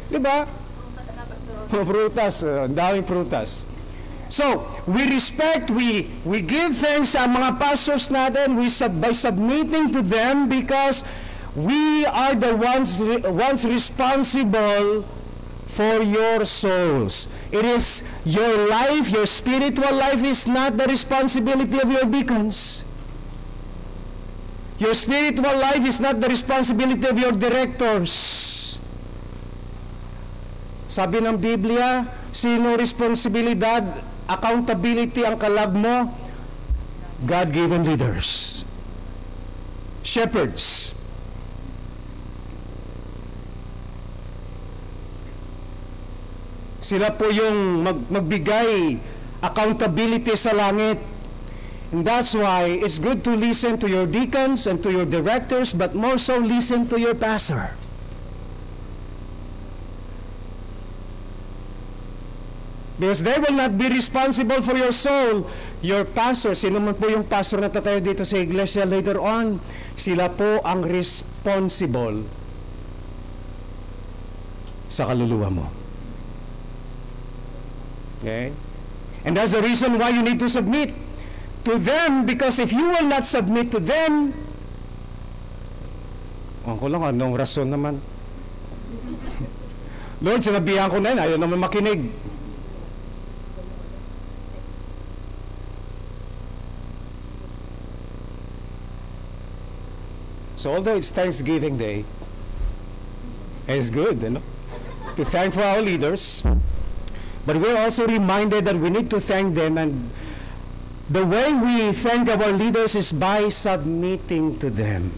Diba? Prutas, daming prutas. So, we respect, we give thanks sa mga pastors natin, by submitting to them because we are the ones responsible for your souls. It is your life, your spiritual life is not the responsibility of your deacons. Your spiritual life is not the responsibility of your directors. Sabi ng Biblia, sino responsibilidad, accountability ang kalab mo? God-given leaders. Shepherds. Sila po yung magbigay accountability sa langit. And that's why it's good to listen to your deacons and to your directors, but more so listen to your pastor. Because they will not be responsible for your soul. Your pastor, sino man po yung pastor na tatayo dito sa iglesia later on, sila po ang responsible sa kaluluwa mo. Okay? And that's the reason why you need to submit to them, because if you will not submit to them, ko lang, anong rason naman? Lord, sinabihan ko na yun, ayaw naman makinig. So although it's Thanksgiving Day, it's good, to thank for our leaders, but we're also reminded that we need to thank them, and the way we thank our leaders is by submitting to them.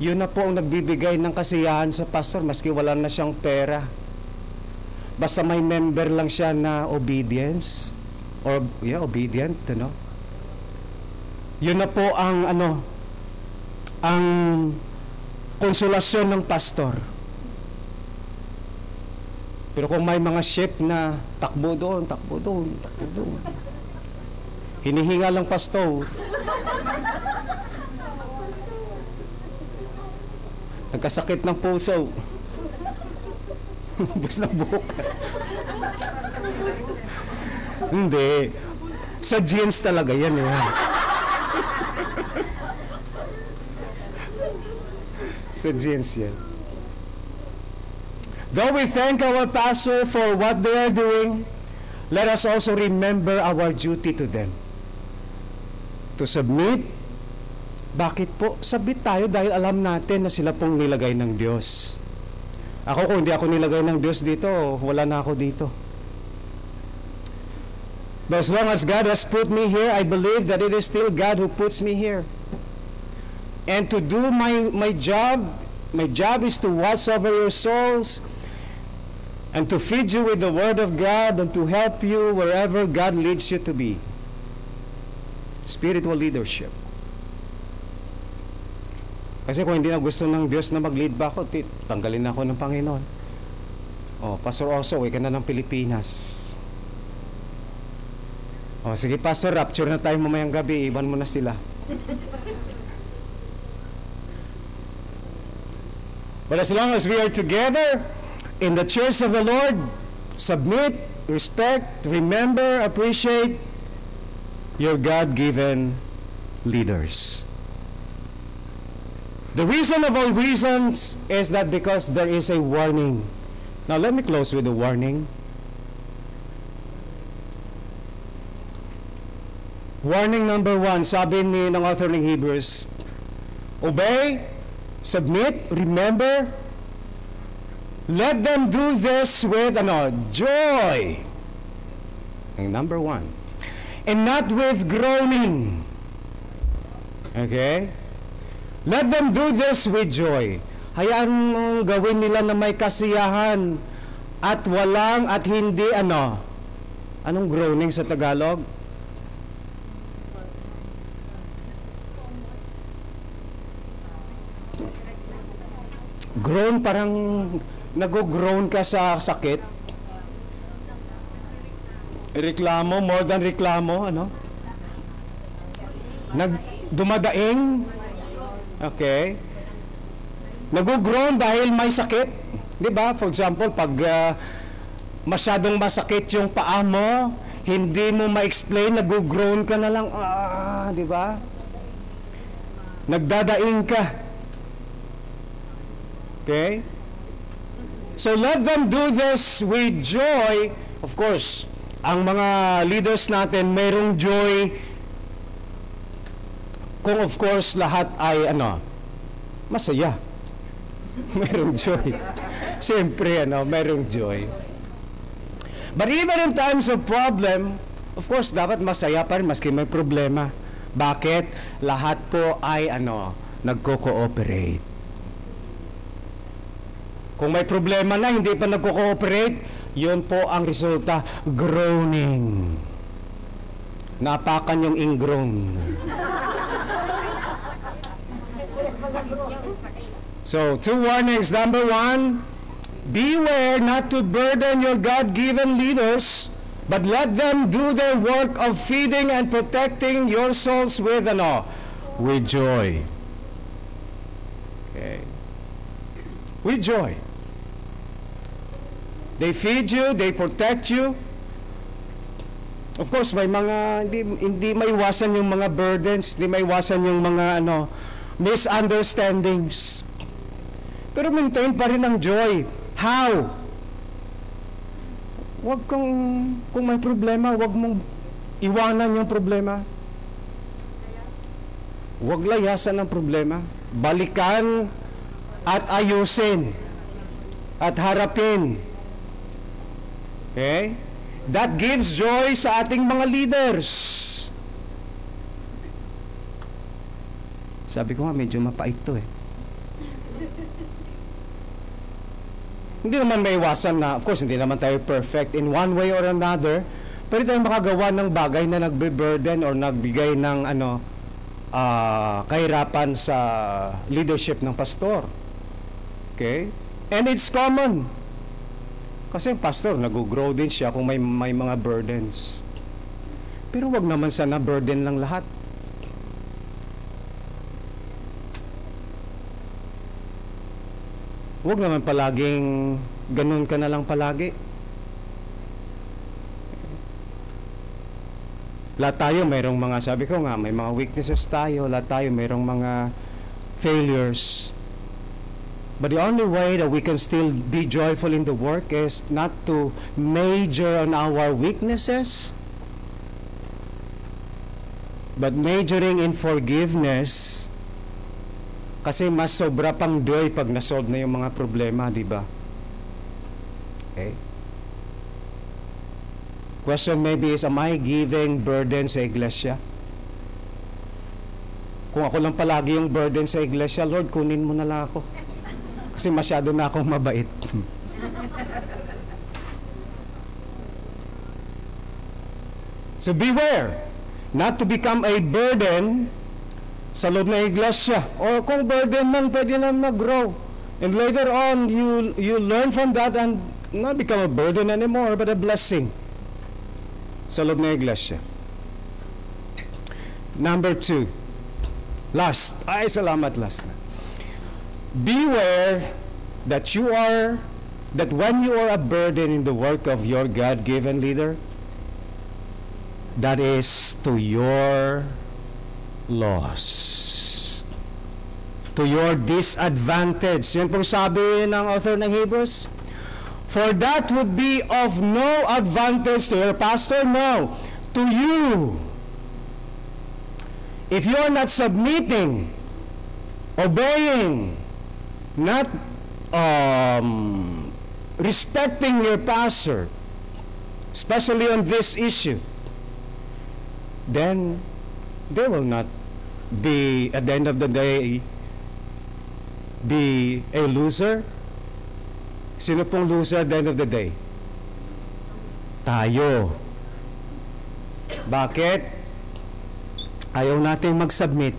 Yun na po ang nagbibigay ng kasiyahan sa pastor, maski wala na siyang pera. Basta may member lang siya na obedience, or obedient, Yun na po ang ang konsolasyon ng pastor. Pero kung may mga sheep na takbo doon, hinihinga lang pastor, nagkasakit ng puso, bus ng buhok. Hindi, sa genes talaga yan sa genes yan. Though we thank our pastor for what they are doing, let us also remember our duty to them. To submit. Bakit po? Submit tayo dahil alam natin na sila pong nilagay ng Diyos. Ako, kung hindi ako nilagay ng Diyos dito, wala na ako dito. But as long as God has put me here, I believe that it is still God who puts me here. And to do my job is to watch over your souls and to feed you with the Word of God and to help you wherever God leads you to be. Spiritual leadership. Kasi kung hindi na gusto ng Diyos na mag-lead ba ako, tanggalin ako ng Panginoon. Pastor Oso, uwi ka na ng Pilipinas. Sige Pastor, rapture na tayo mamayang gabi, iwan mo na sila. But as long as we are together in the church of the Lord, submit, respect, remember, appreciate your God-given leaders. The reason of all reasons is that because there is a warning. Now let me close with a warning. Warning number 1, sabi ng author ng Hebrews, obey, submit, remember, let them do this with joy. And number 1. And not with groaning. Okay? Let them do this with joy. Hayaan mong gawin nila na may kasiyahan at walang at hindi Anong groaning sa Tagalog? Groan, parang nag-groan ka sa sakit. Reklamo, more than reklamo, Dumadaing. Okay. Nag-groan dahil may sakit. Di ba? For example, pag masyadong masakit yung paa mo, hindi mo ma-explain, nag-groan ka na lang, di ba? Nagdadaing ka. Okay? So let them do this with joy. Of course, ang mga leaders natin mayroong joy kung of course lahat ay masaya. Mayroong joy. Siyempre, mayroong joy. But even in times of problem, of course, dapat masaya pa rin maski may problema. Bakit? Lahat po ay nagko-cooperate. Kung may problema na, hindi pa nagko-cooperate, yun po ang resulta, groaning. Napakan yung ingroan. So, 2 warnings. Number 1, beware not to burden your God-given leaders But let them do their work of feeding and protecting your souls with with joy. Okay. With joy. They feed you, they protect you. Of course, may mga hindi maiwasan yung mga burdens, hindi maiwasan yung mga misunderstandings. Pero maintain pa rin ang joy. How? Kung may problema, wag mong iwanan yung problema. Wag layasan ang problema. Balikan at ayusin at harapin. Okay? That gives joy sa ating mga leaders. Sabi ko nga, medyo mapait to eh. Hindi naman maiwasan na, of course, hindi naman tayo perfect in one way or another, pero tayo makagawa ng bagay na nagbe-burden or nagbigay ng kahirapan sa leadership ng pastor. Okay? And it's common. Kasi yung pastor, nag-grow din siya kung may mga burdens. Pero wag naman sana burden lang lahat. Huwag naman palaging ganun ka na lang palagi. Lahat tayo mayroong mga, sabi ko nga, may mga weaknesses tayo, lahat tayo mayroong mga failures. But the only way that we can still be joyful in the work is not to major on our weaknesses, but majoring in forgiveness. Kasi mas sobra pang joy pag nasolve na yung mga problema, di ba? Okay. Question maybe is, am I giving burden sa iglesia? Kung ako lang palagi yung burden sa iglesia, Lord, kunin mo na lang ako. Kasi masyado na akong mabait. So beware not to become a burden sa loob ng iglesia. Or kung burden man, pwede na mag-grow. And later on, you learn from that and not become a burden anymore, but a blessing sa loob ng iglesia. Number 2. Last. Ay, salamat, last na. Beware that when you are a burden in the work of your God-given leader, that is to your loss, to your disadvantage. Yan pong sabi ng author ng Hebrews. For that would be of no advantage to your pastor, no, to you. If you are not submitting, obeying, not respecting your pastor, especially on this issue, then they will not be, at the end of the day, be a loser. Sino pong loser at the end of the day? Tayo. Bakit? Ayaw natin mag-submit.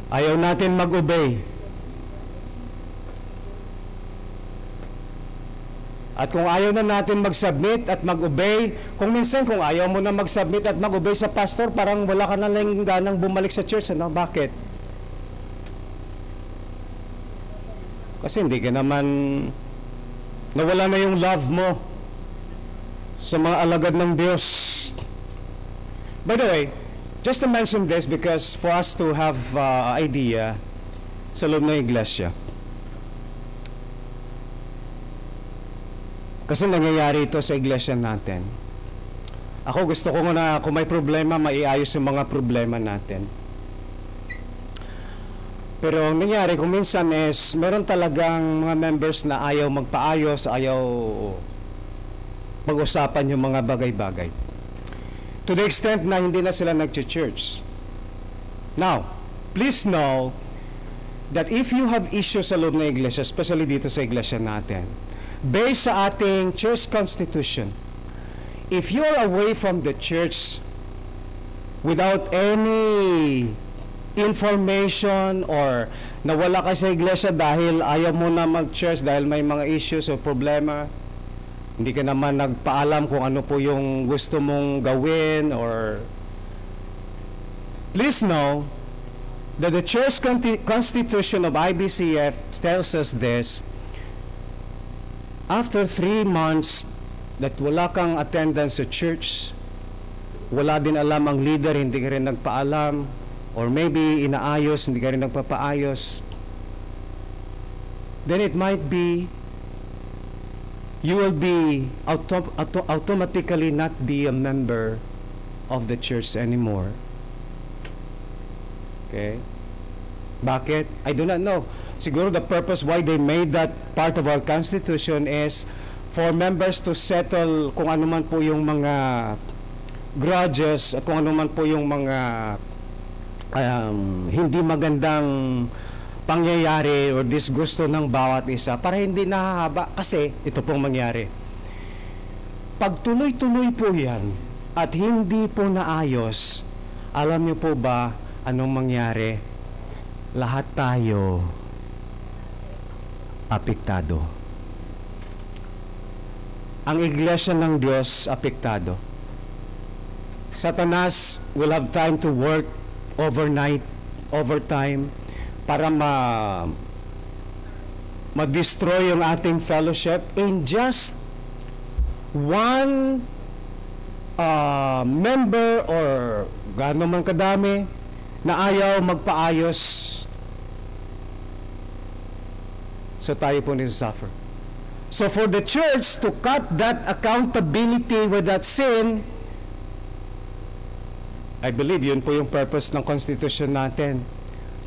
Ayaw natin mag-obey. At kung ayaw na natin mag-submit at mag-obey, kung minsan kung ayaw mo na mag-submit at mag-obey sa pastor, parang wala ka na lang ganang bumalik sa church. Ano? Bakit? Kasi hindi ka naman, nawala na yung love mo sa mga alagad ng Diyos. By the way, just to mention this because for us to have idea sa loob ng iglesia. Kasi nangyayari ito sa iglesia natin. Ako gusto ko na kung may problema, maiayos yung mga problema natin. Pero ang nangyari kung minsan is meron talagang mga members na ayaw magpaayos, ayaw mag-usapan yung mga bagay-bagay. To the extent na hindi na sila nag-church. Now, please know that if you have issues sa loob ng iglesia, especially dito sa iglesia natin, based sa ating church constitution, if you're away from the church without any information or nawala ka sa iglesia dahil ayaw mo na mag-church dahil may mga issues o problema, Hindi ka naman nagpaalam kung ano po yung gusto mong gawin, or please know that the church constitution of IBCF tells us this: after 3 months that wala kang attendance sa church, wala din alam ang leader, hindi ka rin nagpaalam, or maybe inaayos, hindi ka rin nagpapaayos, then it might be you will be automatically not be a member of the church anymore. Okay? Bakit? I do not know. Siguro the purpose why they made that part of our constitution is for members to settle kung ano man po yung mga grudges at kung ano man po yung mga hindi magandang pangyayari o disgusto ng bawat isa, para hindi nahahaba. Kasi ito pong mangyari, pag tuloy-tuloy po yan at hindi po naayos, alam niyo po ba anong mangyari? Lahat tayo apektado. Ang iglesia ng Diyos apektado. Satanas will have time to work overnight, overtime, para ma-destroy yung ating fellowship in just one member or gaano man kadami na ayaw magpaayos. So tayo po suffer. So for the church to cut that accountability with that sin, I believe yun po yung purpose ng constitution natin.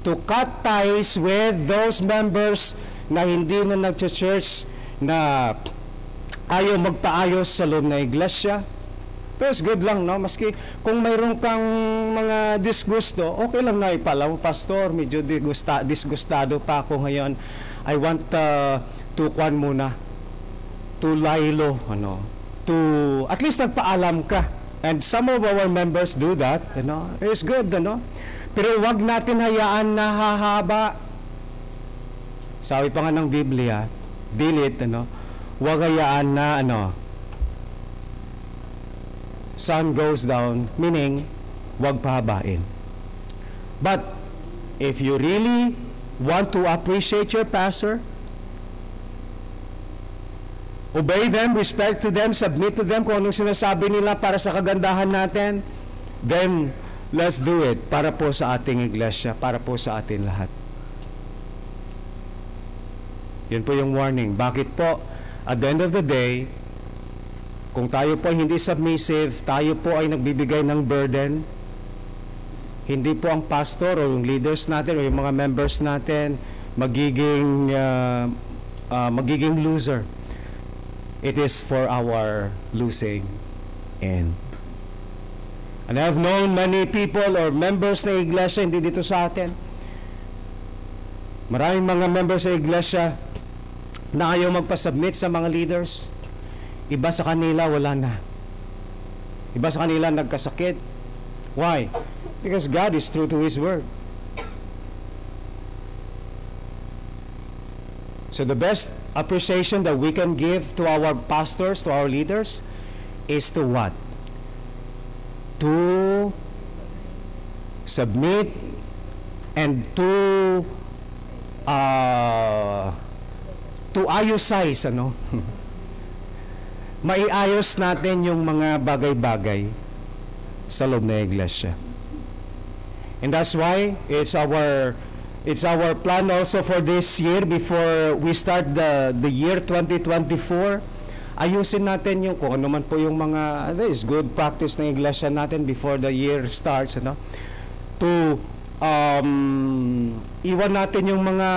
To cut ties with those members na hindi na nag-church, na ayaw magpaayos sa loob na iglesia. Pero it's good lang, no? Maski kung mayroon kang mga disgusto, okay lang na ipalaw, Pastor, medyo disgustado pa ako ngayon. I want to kwan muna, to laylo, to at least nagpaalam ka. And some of our members do that, it's good, Pero wag natin hayaan na hahaba. Sabi pa nga ng Biblia, wag hayaan na sun goes down, meaning wag pahabain. But if you really want to appreciate your pastor, obey them, respect to them, submit to them kung anong sinasabi nila para sa kagandahan natin, then let's do it para po sa ating iglesia, para po sa atin lahat. Yun po yung warning. Bakit po? At the end of the day, kung tayo po ay hindi submissive, tayo po ay nagbibigay ng burden, hindi po ang pastor o yung leaders natin o yung mga members natin magiging loser. It is for our losing end. And I've known many people or members na iglesia, hindi dito sa atin. Maraming mga members sa iglesia na ayaw magpasubmit sa mga leaders. Iba sa kanila, wala na. Iba sa kanila, nagkasakit. Why? Because God is true to His word. So the best appreciation that we can give to our pastors, to our leaders, is to what? To submit and to ayosize, maiayos natin yung mga bagay-bagay sa loob ng iglesia. And that's why it's our plan also for this year, before we start the year 2024. Ayusin natin yung kung ano man po yung mga is good practice ng iglesia natin before the year starts, to iwan natin yung mga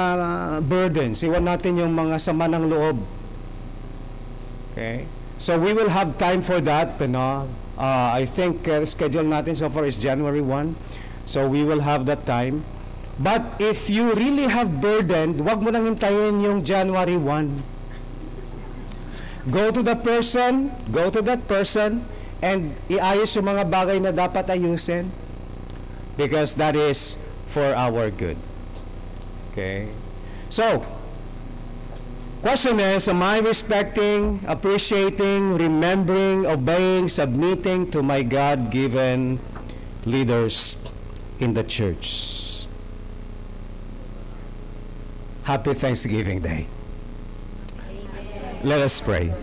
burdens, iwan natin yung mga sama ng loob. Okay? So we will have time for that, I think schedule natin so far is January 1. So we will have that time. But if you really have burdened, wag mo nang hintayin yung January 1. Go to that person, and iayos yung mga bagay na dapat ayusin, because that is for our good. Okay? So, Question is, am I respecting, appreciating, remembering, obeying, submitting to my God-given leaders in the church? Happy Thanksgiving Day. Let us pray.